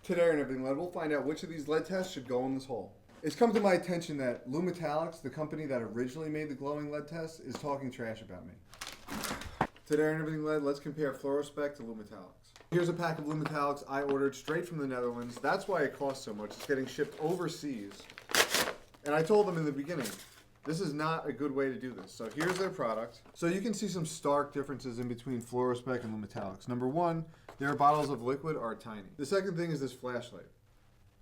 Today on Everything Lead, we'll find out which of these lead tests should go in this hole. It's come to my attention that Lumetallix, the company that originally made the glowing lead test, is talking trash about me. Today on Everything Lead, let's compare FluoroSpec to Lumetallix. Here's a pack of Lumetallix I ordered straight from the Netherlands. That's why it costs so much. It's getting shipped overseas. And I told them in the beginning, this is not a good way to do this. So here's their product. So you can see some stark differences in between FluoroSpec and Lumetallix. Number one, their bottles of liquid are tiny. The second thing is this flashlight.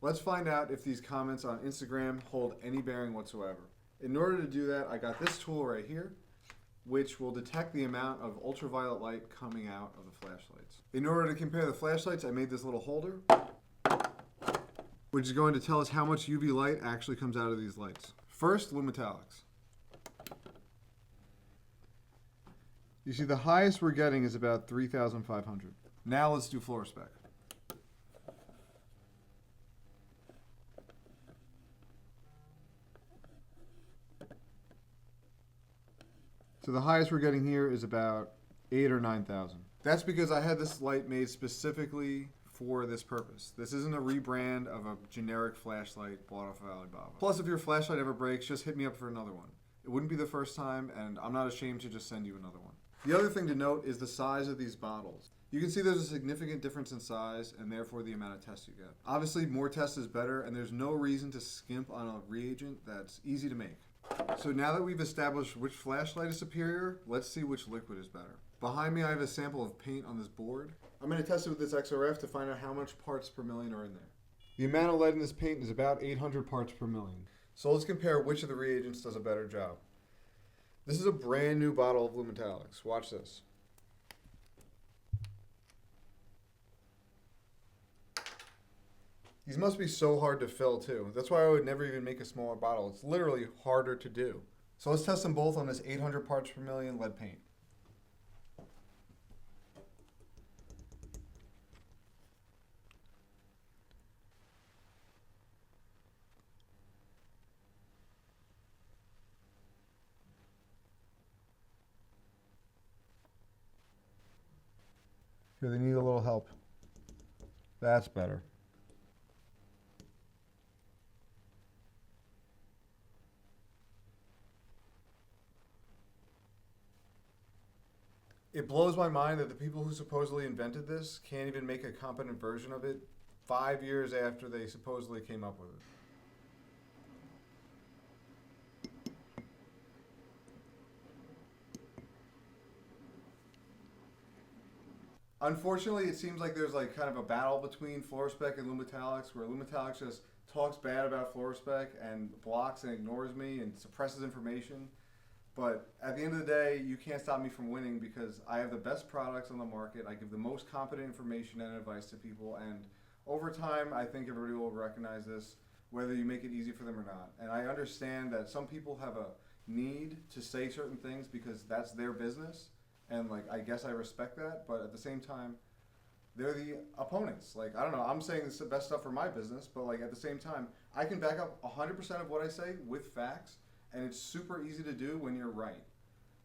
Let's find out if these comments on Instagram hold any bearing whatsoever. In order to do that, I got this tool right here, which will detect the amount of ultraviolet light coming out of the flashlights. In order to compare the flashlights, I made this little holder, which is going to tell us how much UV light actually comes out of these lights. First, Lumetallix. You see the highest we're getting is about 3,500. Now let's do FluoroSpec. So the highest we're getting here is about 8,000 or 9,000. That's because I had this light made specifically for this purpose. This isn't a rebrand of a generic flashlight bought off of Alibaba. Plus, if your flashlight ever breaks, just hit me up for another one. It wouldn't be the first time, and I'm not ashamed to just send you another one. The other thing to note is the size of these bottles. You can see there's a significant difference in size and therefore the amount of tests you get. Obviously, more tests is better, and there's no reason to skimp on a reagent that's easy to make. So now that we've established which flashlight is superior, let's see which liquid is better. Behind me I have a sample of paint on this board. I'm going to test it with this XRF to find out how much parts per million are in there. The amount of lead in this paint is about 800 parts per million. So let's compare which of the reagents does a better job. This is a brand new bottle of Lumetallix. Watch this. These must be so hard to fill too. That's why I would never even make a smaller bottle. It's literally harder to do. So let's test them both on this 800 parts per million lead paint. Here, they need a little help. That's better. It blows my mind that the people who supposedly invented this can't even make a competent version of it 5 years after they supposedly came up with it. Unfortunately, it seems like there's like kind of a battle between FluoroSpec and Lumetallix, where Lumetallix just talks bad about FluoroSpec and blocks and ignores me and suppresses information. But at the end of the day, you can't stop me from winning because I have the best products on the market. I give the most competent information and advice to people. And over time, I think everybody will recognize this, whether you make it easy for them or not. And I understand that some people have a need to say certain things because that's their business. And like, I guess I respect that. But at the same time, they're the opponents. Like, I don't know, I'm saying this is the best stuff for my business. But like at the same time, I can back up 100% of what I say with facts. And it's super easy to do when you're right.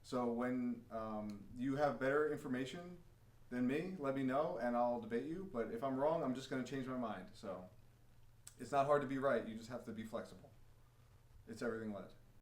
So when you have better information than me, let me know and I'll debate you. But if I'm wrong, I'm just going to change my mind. So it's not hard to be right. You just have to be flexible. It's Everything Lead.